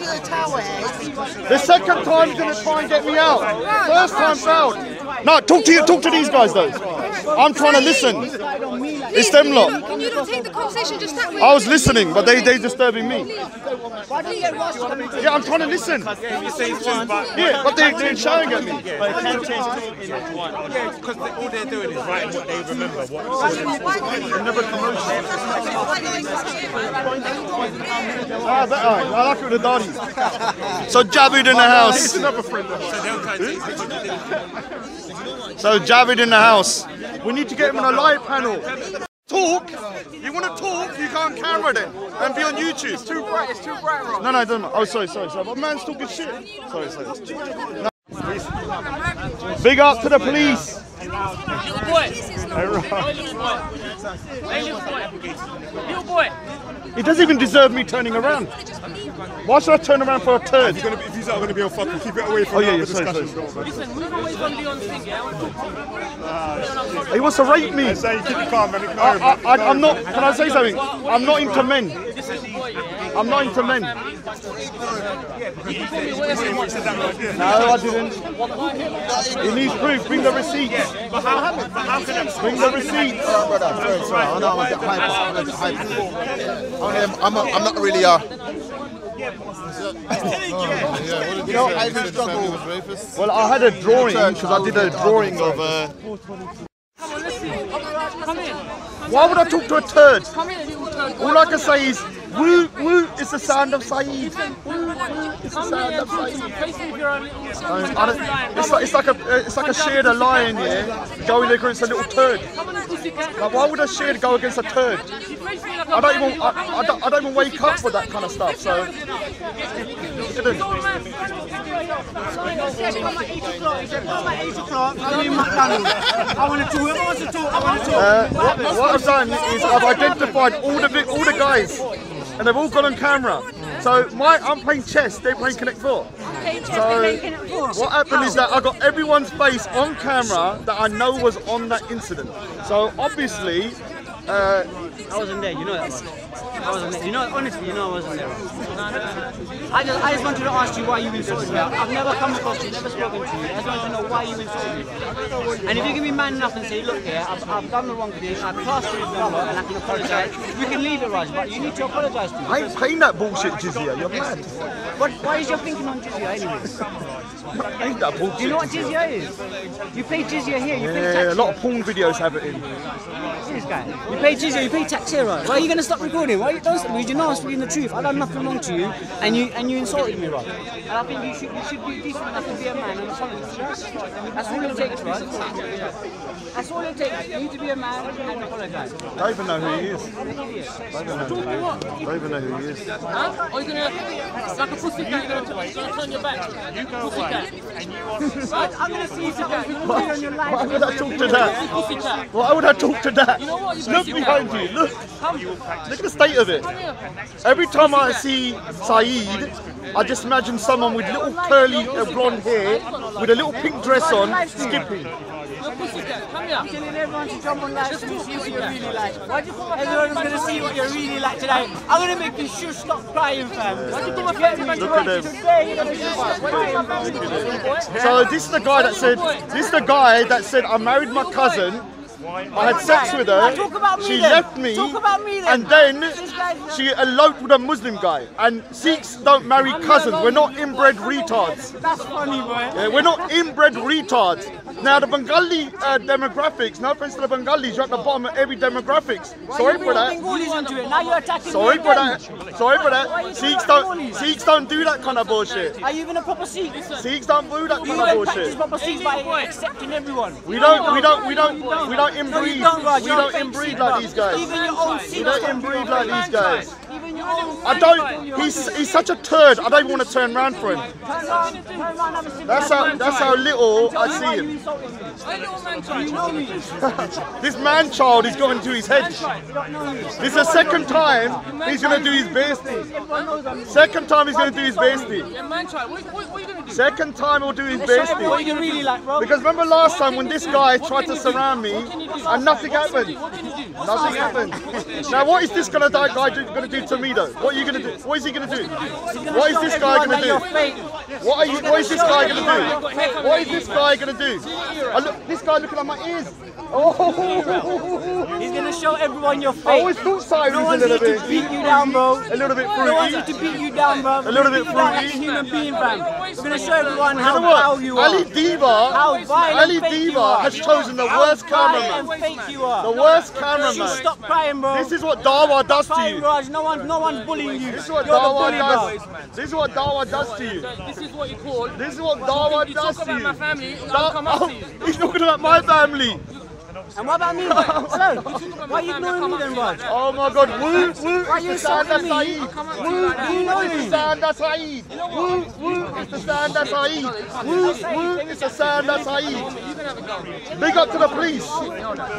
the tower. The second time he's gonna try and get me out. First time failed. No, talk to these guys though. I'm trying to listen. It's them lot. Can you not take the conversation just that way? I was listening, but they disturbing me. Yeah, I'm trying to listen. Yeah, but they're shouting at me. But it can change in one. Yeah, because all they're doing is writing what they remember. I like it with the daddy. So Javid in the house. So Javid in the house. We need to get him on a live panel. Talk? You want to talk? You go on camera then and be on YouTube. It's too bright. It's too bright, bro. No, it doesn't. Oh, sorry. But man's talking shit. Sorry. No. Big up to the police. Little boy. Little boy. He doesn't even deserve me turning around. Why should I turn around for a turd? If he's not going to be on fucking, keep it away from the discussion. Listen, move away from Leon's thing, yeah? He wants to rape me. Say, keep it calm, man. I'm not. Can I say something? I'm not into men. I'm not into men. No, I didn't. He needs proof. Bring the receipts. Bring the receipts. Sorry. I know I'm not really you know, I even struggle. Well, I had a drawing because I did a drawing of. Why would I talk to a turd? All I can say is, Woot, Woot, it's the sound of Syeeeed. It's the sound of Syeeeed. It's like a sheard a lion, yeah, going against a little turd. Like, why would a sheard go against a turd? I don't even wake up for that kind of stuff. So, I want to talk. What I've done is I've identified all the guys, and they've all gone on camera. So I'm playing chess, they're playing Connect 4. So what happened is that I got everyone's face on camera that I know was on that incident. So obviously, I wasn't there, you know that much. I wasn't there. You know, honestly, you know I wasn't there. I just wanted to ask you why you insulted me. I've never come across you, never spoken to you. I just want to know why you insulted me. And if you can be man enough and say, look here, I've done the wrong thing, I've passed through his number and I can apologise, we can leave it, Raj, but you need to apologise to me. I ain't paying that bullshit jizya, you're mad. Why is your thinking on jizya anyway? I ain't that bullshit. Do you know what jizya is? You pay jizya here, you pay tax. Yeah, a lot of porn videos have it in. This guy. You pay jizya, you pay tax here, right? Why are you going to stop recording? Why don't stop? You know I'm speaking the truth. I've done nothing wrong to you, and you insulted me, right? And I think you should be decent enough to be a man and apologise. That's all it takes, right? That's all it takes. You need to be a man and apologise. Don't even know who he is. Don't even know who he is. Huh? Or you're gonna, like a pussy cat, you're gonna turn your back? You go away. I'm going to see you today. On your life. Why would I talk to that? Why would I talk to that? You know what? Look behind you, look. Look at the state of it. Every time I see Syeeeed, I just imagine someone with little curly blonde hair, with a little pink dress on, skipping. Telling everyone to jump on live and see what you're really like. Everyone's going to see what you're really like today. I'm going to make you sure stop crying, fam. Look at them. So this is the guy that said, I married my cousin, I had sex with her, she left me, and then she eloped with a Muslim guy. And Sikhs don't marry cousins, we're not inbred retards. That's funny, boy. Yeah, we're not inbred retards. Now the Bengali demographics, no offense to the Bengalis, you're at the bottom of every demographics. Sorry for that. Sorry for that. Sorry for that. Sikhs don't do that kind of bullshit. Are you even a proper Sikh? Sikhs don't do that kind of bullshit. Proper Sikhs by accepting everyone. We don't inbreed. We don't inbreed like these guys. Even your own Sikhs. We don't inbreed like these guys. Even your own. I don't. He's such a turd. I don't even want to turn around for him. That's how little I see him. This man child is got into his head. This is the second time he's going to do his bestie. Second time he's going to do his bestie. Second time he'll do his bestie. What you really like, bro? Because remember last time when this guy tried to surround me and nothing happened. Nothing happened. Now, what is this guy going to do to me, though? What are you going to do? What is he going to do? What is this guy going to do? What is this guy going to do? What is this guy going to do? This guy looking at my ears. Oh! He's gonna show everyone your face. I always thought Syeeeed was a little bit. To beat you down, bro. A little bit fruity. No one's to beat you down, bro. A little bit fruity. Like a human being, fam. We're gonna show everyone how what? foul you are. Ali Diva has chosen the worst cameraman. Fake you are. The worst cameraman. Stop crying, bro. This is what Dawa does to you. Raj. No one's bullying you. This is what Dawa does. This is what Dawa does to you. This is what you call. This is what Dawa does to you. You talk about my family, I'll come up to you. He's talking about my family. And what about me? Hello? Why are you ignoring me then, Raj? Oh my God, Woot, Woot, Why are you it's the Slander insulting me? Syeeeed. Woot, Woot, it's the Slander Syeeeed. Woot, Woot, it's the Slander Syeeeed. Woot, Woot, it's the Slander Syeeeed. Big up to the police.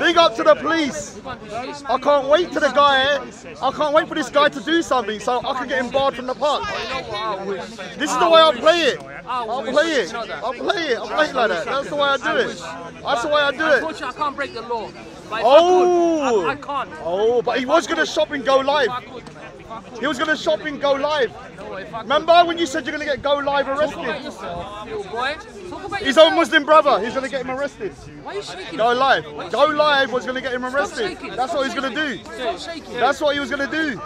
Big up to the police. I can't wait to the guy. I can't wait for this guy to do something so I can get him barred from the park. This is the way I play it. I'll play it. I'll play it. I'll play it like that. That's the way I do it. That's the way I do it. Unfortunately, I can't break the law. But Oh! I can't. Oh, but he was going to shop and go live. He was going to shop and go live. Remember when you said you're going to get go live arrested? His own Muslim brother, he's going to get him arrested. Why are you shaking? Go live. Go live was going to get him arrested. That's what he's going to do. Stop shaking. That's what he was going to do.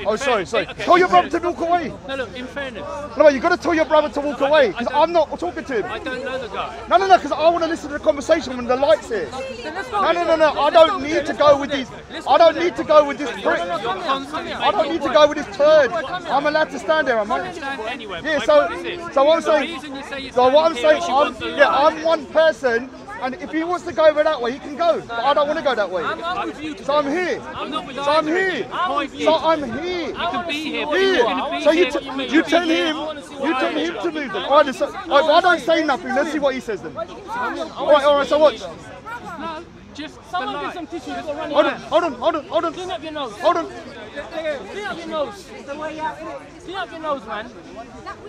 Oh, sorry. Tell your brother to walk away. No, look, in fairness, No, you got to tell your brother to walk away because I'm not talking to him. I don't know the guy. No, because I want to listen to the conversation when the light's here. Then let's go. No. I don't need to go with these. I don't need to go with this prick. I don't need to go with this turd. I'm allowed to stand there, am I? Anyway, Yeah. So what I'm saying. So what I'm saying. I'm one person. And if he wants to go over that way, he can go. But I don't want to go that way. I'm with you. So I'm here. I'm not with So I'm here. So I'm here. You can be here, but you're not going to be So here. you tell him to move them. Alright, so I don't say nothing. Let's see what he says then. Alright, so watch. No, just someone get some tissue. They've got to run Hold on. Clean up your nose. Hold on. Clean up your nose. Clean up your nose, man.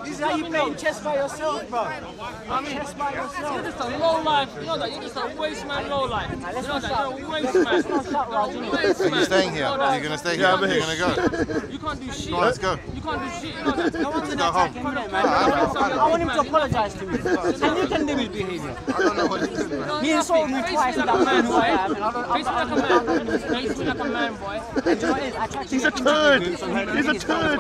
This is how you play chess by yourself, bro. I mean, you're just a low life. You know that. You're just a waste man, low life. You know that. You're a waste man. Are you staying here? Are you going to stay here? Are you going to go? You can't do shit. Come on, let's go. You can't do shit. You know that. No one's gonna attack him, man. I want him to apologise to me. And you condemn his behaviour. I don't know what he's doing. He insulted me twice in that man who I am. Face me like a man. Face me like a man, boy. He's a turd. He's a turd.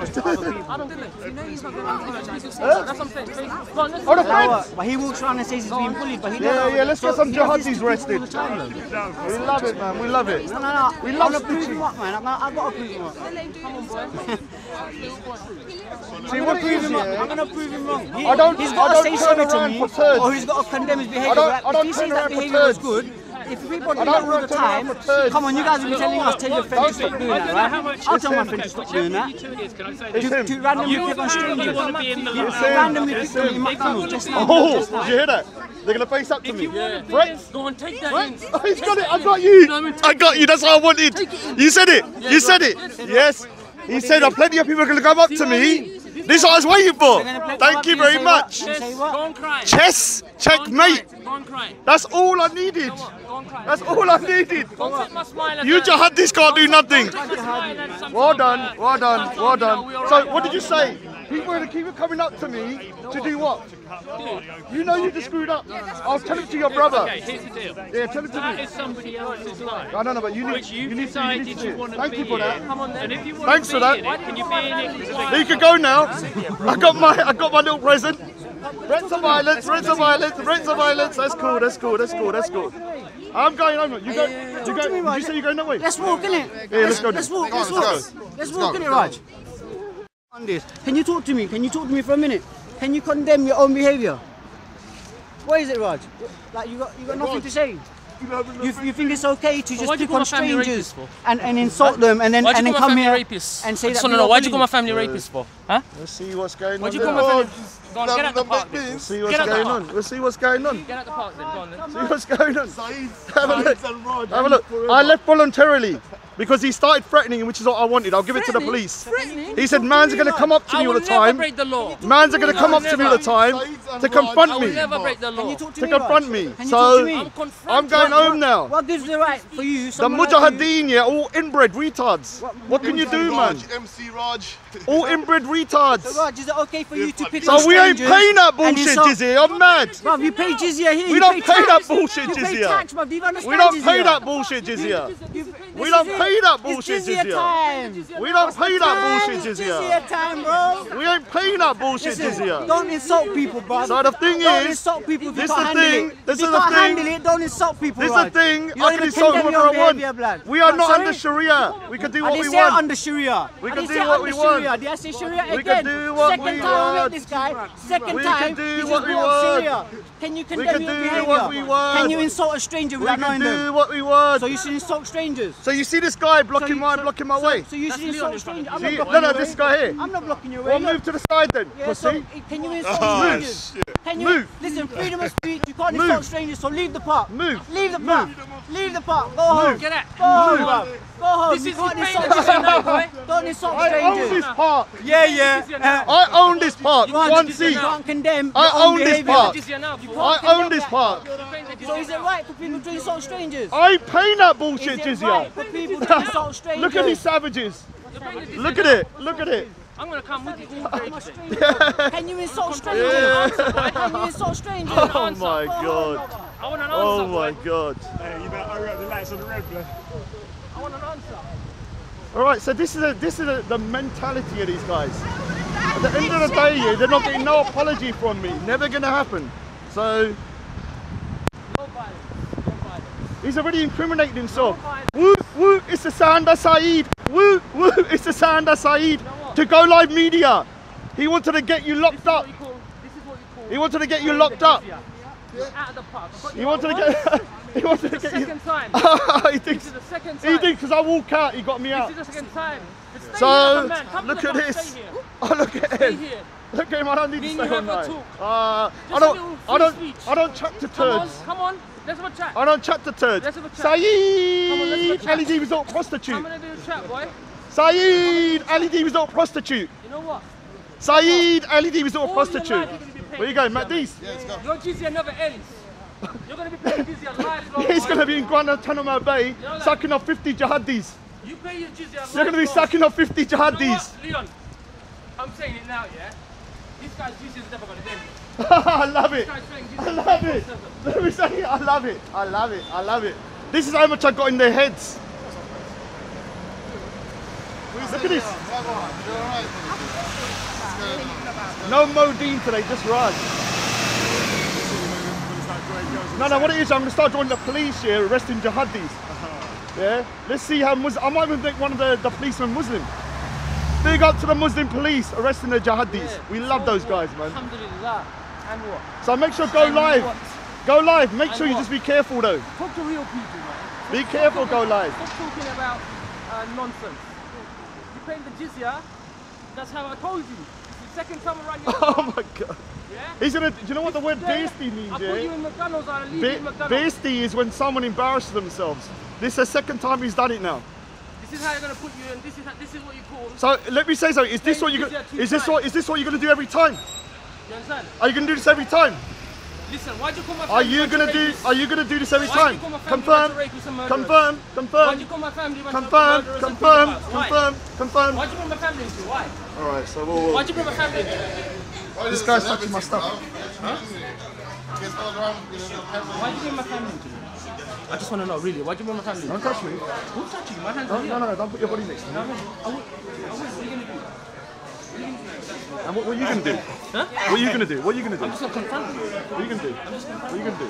I don't get it. You know he's not going to apologise. That's what I'm saying. Go on, let's Hold on, go. friends. But he walks around and says he's being bullied, but he doesn't. Yeah, let's get some He does this jihadis to arrested. all the time. We love it, man. We love it. No. We I'm love gonna prove stitching. him up, man. I've got to prove him up. Come on, boy. See what it is, I'm yeah? gonna prove him wrong. I He's got to don't say turn sorry to around me, for turds. or he's got to condemn his behaviour. I don't If he turn sees that around for behaviour was turds. good, if people do I that don't all the turn around time, for turds. come on, you guys will be telling us, tell your friend to stop doing that, right? I'll tell my friend to stop doing that. It's him. To randomly pick on strangers. You want to be in the It's light. him. Randomly It's pick on him. in McDonalds. Just Oh, did you hear that? They're gonna face up to me. Brett, Go on, take that in. oh, he's got it. I got you. I got you. That's what I wanted. You said it. You said it. Yes. He said, plenty of people are gonna come up to me. This is what I was waiting for. Thank you very much. Say Go what? on, cry. Chess, checkmate. Go on, cry. That's all I needed. Go on, cry. That's all I needed. Don't take my smile as You a- jihadis can't do nothing. Don't take my smile as some Well sort of, done, well done, well we're done. all So right, what did you say? People are gonna keep coming up to me to do what? You know you just screwed up. I'll tell it to your brother. Okay, here's the deal. Yeah, tell it to That me. is somebody else's life. I don't know, but you need Which you to decided see you it. want to Thank be you for that. in. Come on then. And if you want Thanks to for be that. in it, can you be in it? You can go now. I got my little present. Threats of violence, threats of violence, threats of violence. That's cool, that's cool, that's cool, that's cool. I'm going home. You go. You say you're going that way. Let's walk, innit? Yeah, let's go. Let's walk, Go on, let's walk. let's go. Let's walk, innit, Raj? On this. Can you talk to me? Can you talk to me for a minute? Can you condemn your own behaviour? What is it, Raj? Like you got nothing to say? You think it's okay to just why'd you pick call on my family strangers rapist and insult them and then Why'd you call my come family here rapist? and say that? No, why'd you call my family rapist for? Huh? Let's see what's going on. Why'd you call there. my family? Go on, get out the park then. Let's see what's Get out the going park. on. Let's see what's going on. Get out the park then, go on then. See what's going on. Have a look. Have a look. I left voluntarily. because he started threatening, which is what I wanted. I'll give it to the police. He said, man's are going to come up to me all the time. Break the law. Man's are going to come up to me all the time to confront I me. will never break the law. To confront me. So I'm going home now. What gives the right for you? The Mujahideen, yeah, all inbred retards. What can you do, man? MC Raj. All inbred retards. So Raj, is it okay for you to pick So we ain't paying that bullshit jizya. I'm mad. Bruv, you pay jizya here. We don't pay that bullshit You pay jizya. tax, bruv. Do you understand We don't jizya? pay that bullshit jizya. We don't pay that bullshit It's jizya jizya. time. We don't pay that bullshit It's jizya. jizya time, bro. We ain't paying that bullshit Listen, jizya. don't insult people, bruv. So the thing Don't is, insult people if you this can't is the handle thing, it. this If you is the can't thing. handle it, don't insult people, This is the Raj. thing. You don't I can even insult condemn whoever I your behaviour, want. blood. We are What, not sorry? under Sharia. We can do I what didn't we say want. under Sharia. We I can didn't do say what under we want. Sharia. Did I say Sharia We again? can do what Second we time I want. met this guy. Second We time. can do he just what we brought up want. Sharia. Can you can condemn your do behaviour? what we want. Can you insult a stranger We without knowing can do them? what we want. So you should insult strangers. So you see this guy blocking my way? So you should insult strangers. I'm not See, blocking no, your this way. guy here. I'm not blocking your way. Well, Look. move to the side then, Yeah, so pussy. can you insult strangers? Can you Move. listen? Freedom of speech. You can't Move. insult strangers. So leave the park. Move. Leave the park. Leave the park. Go home. Get out. Go home, bruv. Go home. This You is can't his insult pain, this is strangers. boy. Don't insult I own this strangers. park. Yeah. I own this park. You One can't seat. condemn I your own own this behaviour. park. Jizya now. I own this park. So is it right for people to insult strangers? I ain't paying that Is bullshit it jizya. right for people to insult strangers? Look at these savages. Look at it. Look at it. I'm gonna come with you all day. Can you insult strangers? Can you insult strangers? Oh my god. I want an answer. Oh my boy. god. Hey, you better hurry up the lights on the red, blood. I want an answer. All right, so this is the mentality of these guys. At the end of the day, yeah, they're not getting no apology from me. Never gonna happen. So he's already incriminated himself. Woot, woot, it's the Slander Syeeeed. Woot, woot, it's the Slander Syeeeed. To Go Live Media. He wanted to get you locked up. This is what you call. He wanted to get you locked up. Out of the park. He wanted to get. He wanted to get you. Second time. He This thinks. is the second He time. did because I walk out. He got me out. This is the second time. Just stay So here, man. Come to look the at park, this. Stay here. Oh, look at Stay him. here. Look at him. I don't need Me to and stay you on have a night. talk. I don't. free I don't chat to Come on, turds. come on. Let's have a chat. I don't chat to turds. Let's have a chat. Come on, let's Syeeeed, have a chat. LED resort prostitute. I'm gonna do a chat, boy. Syeeeed, LED resort prostitute. You know what? Syeeeed, LED resort All prostitute. your life you're gonna be paying Where you going, jizya, Matt Dees? mate. Your jizya never ends. You're gonna be paying jizya lifelong. He's boy. going to be in Guantanamo Bay know that? sucking off 50 jihadis. You pay your jizya You're going to be lifelong. sucking off 50 You know jihadis. what, Leon? I'm saying it now, yeah? This guy's jizya is never gonna end. I love it. This guy's saying I jizya love it. Let me say it. I love it. I love it. I love it. This is how much I got in their heads. Look at this. No Modine today, just Raj. No, what it is, I'm going to start joining the police here, arresting jihadis. Yeah? Let's see how I might even make one of the policemen Muslim. Big up to the Muslim police arresting the jihadis. We love those guys, man. Alhamdulillah. And what? So make sure go live. what? Go live. Make And sure you what? just be careful though. Talk to real people, man. Be careful, go live. Stop talking about nonsense. You paying the jizya, that's how I told you. It's the second time around your Oh my god. yeah? He's gonna. Do you know what the word Yeah. beastie means? I put you Yeah. in McDonalds, I'll leave you in McDonald's. Beastie is when someone embarrasses themselves. This is the second time he's done it now. This is how you're gonna put you in, this is what you call, So let me say something. Is this what you? Is this what you're gonna do every time? you understand? Are you gonna do this every time? Listen, why'd you call my Are family? you gonna do? Are you gonna do this every Why'd you time? call my family Confirm. bunch of rapists and murderers? Confirm. Why'd Confirm. you call my family a bunch of Confirm. murderers and Confirm. pedophiles? Why? Confirm. Confirm. Why'd you bring my family into? Why? All right. So we'll. Why'd you bring my family into? This guy's touching my stuff. Why'd you bring my family into? I just want to know, really, why'd you bring my family into? Don't touch me. Who's touching you? My hands No, are here. no, no. Don't put your body next to me. What are you gonna do? And what are you gonna do? Huh? What are you gonna do? What are you gonna do? I'm just gonna confront you. What are you gonna do? What are you gonna do?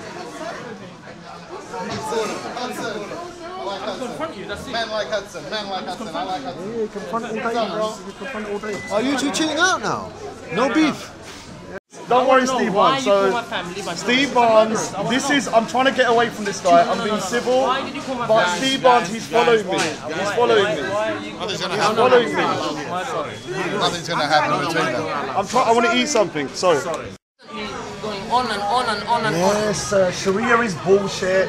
I'm gonna confront you, that's it. Man like Hudson, man like Hudson, I like Hudson. Yeah, confront all day, man. Confront all day. Are you two chilling out now? No beef. Don't worry, No, Steve why Barnes. you call So, my family by Steve Barnes, this is. I'm trying to get away from this guy. I'm being civil, Why did you call my but family? Steve Barnes, he's following me. He's following me. Nothing's gonna He's happen. following me. Nothing's gonna happen between them. I'm trying. I want to eat something. Sorry. Going on and on and on and on. Yes, Sharia is bullshit.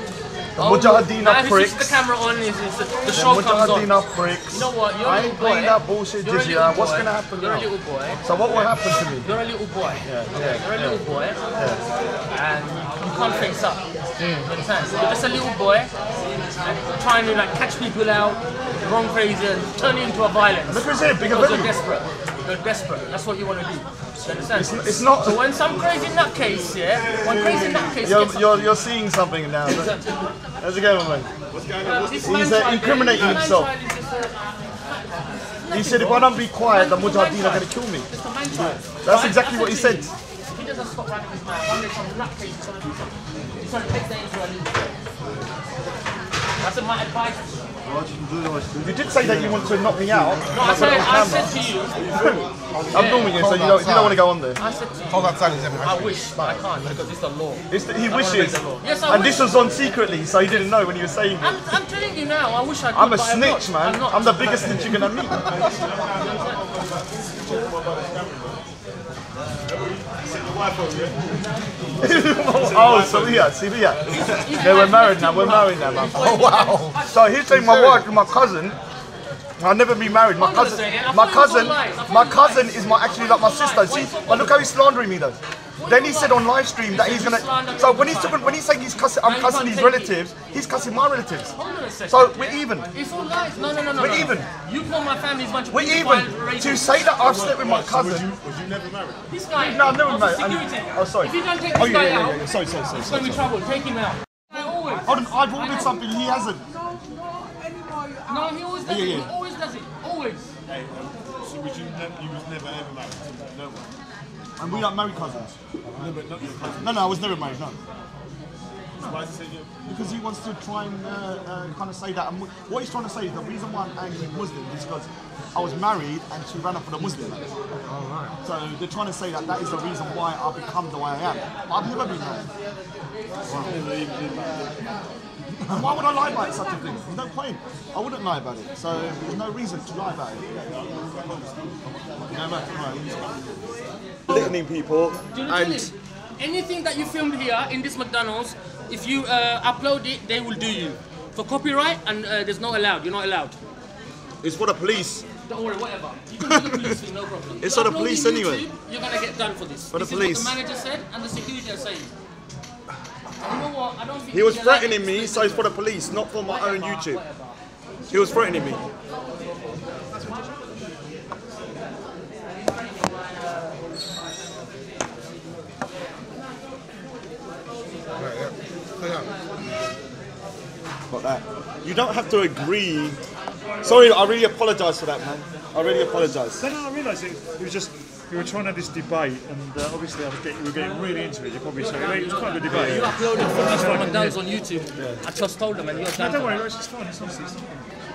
Mujahideen are pricks. The camera on is the show comes on. Mujahideen are pricks. You know what? You're I a ain't little boy. playing that bullshit You're a this little year. boy. What's gonna happen You're now? a little boy. So what will happen to me? You're a little boy. You're a little boy. And you can't face up. You understand? You're just a little boy and trying to like catch people out, wrong phrases, turn it into a violence. Because you're desperate. You're desperate. That's what you want to do. You understand? It's not. So when some crazy nutcase, when crazy nutcase You're seeing something now. How's it going, man? What's going on? He's incriminating himself. He said if I don't be quiet, the Mujahideen are going to kill me. That's exactly what he said. If he doesn't stop running his mouth, one day some nutcase is going to do something. He's going to take that into a lead. That's my advice. You did say that you want to knock me out. No, I said to you. I'm filming you, so you don't want to go on there. I said to you. Hold that silence, I wish, but I can't because it's the law. He wishes. Yes, I and wish. this was on secretly, so he didn't know when you were saying it. I'm telling you now, I wish I could. I'm a but snitch, not. man. I'm the biggest snitch you're going to meet. Oh, so yeah. We're married now, man. Oh, wow. So he's saying my wife and my cousin, I'll never be married. My cousin is actually like my sister. See, but look how he's slandering me though. Then he said on live stream that he's gonna. So when he's saying I'm cussing his relatives, he's cussing my relatives. So we're even. It's all lies. No. We're even. You call my family's bunch of We're even. To say that I've slept with my cousin. Was you never married? This guy. No, I've never married. Security. Oh, sorry. If you don't take this guy out, Sorry. it's going to be trouble. Take him out. Always. Hold on, I've ordered something. He hasn't. No, he always does it. He always does it. Always. So you was never ever married? No one. And we are married cousins. No, but not your cousin. No, I was never married, no. Why is he saying you? Because he wants to try and kind of say that. And what he's trying to say is the reason why I'm angry Muslim is because I was married and she ran up for the Muslim. So they're trying to say that that is the reason why I've become the way I am. I've never been married. And why would I lie about such a thing? There's no point. I wouldn't lie about it. So there's no reason to lie about it. No, litany people and anything that you filmed here in this McDonald's, if you upload it, they will do you for copyright, and there's no allowed. You're not allowed. it's for the police. Don't worry, whatever. You can do the police thing, no problem. It's for the police anyway. You're gonna get done for this. For the This police. is what the manager said, and the security are saying. You know what? I don't think He was threatening me, so it's for the police, not for my own YouTube. He was threatening me. Got that. You don't have to agree. Sorry, I really apologise for that, man. I really apologise. Then I realised it was just we were trying to have this debate, and obviously we were getting really into it. You probably saw it. It was quite a good debate. You uploaded footage from McDonald's on YouTube. I just told them, and you're done. No, don't worry, it's just fine. It's honestly, it's fine.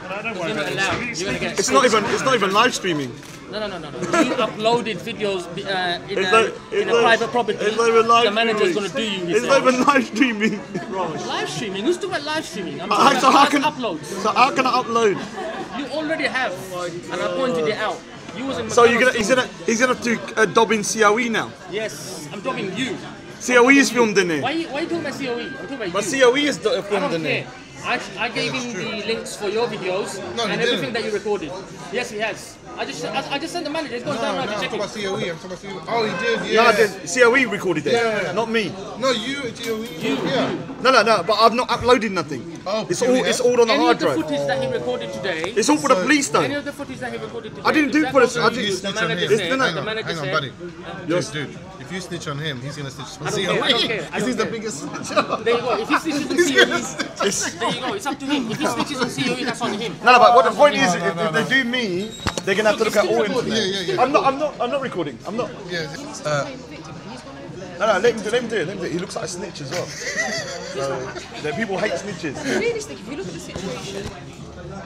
No, don't worry You're not about allowed. it. You're gonna get. It's not even live streaming. No. You uploaded videos in a private property. It's not even live the manager's streaming. going to do you. It's not even live streaming. Live streaming? Who's doing live streaming? I'm So talking how about can uploads. So how can I upload? You already have, and I pointed it out. You was in So McDonald's he's gonna do dob in COE now. Yes, I'm talking you. COE is filmed in it. Why you talking about COE? I'm talking about But you. COE is I filmed don't in care. it. I gave him the links for your videos and everything that you recorded. Yes, he has. I just sent the manager. He's going down now to check it. I'm talking about COE. Oh, he did, Yeah, yeah. I did. COE recorded it, Yeah. not me. No, you, COE. Yeah. No, but I've not uploaded nothing. Oh, it's all on the Any hard of the drive. footage that he recorded today. It's all for the police Any though. of the footage that he recorded today. I didn't do that for was the. on I you. didn't. The Snitch on manager him. said. Hang The on, manager said. buddy. Dude, if you snitch on him, he's gonna snitch on I don't COE. care, I don't care. Because he's the biggest snitch. There you go. If he snitches on COE, there you go. It's up to him. If he snitches on COE, that's on him. No, but what the point is, if they do me, they're gonna have to look at all internet. Yeah. I'm not recording. I'm not. Yeah. No, let him do it. He looks like a snitch as well. So, the people hate snitches. Realistic, if you look at the situation,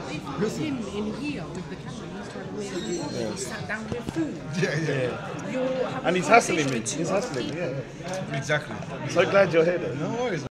they put him in here with the camera. He's trying to really do. He sat down with food. Yeah. And he's hassling me. Yeah. Exactly. So glad you're here, though. No worries.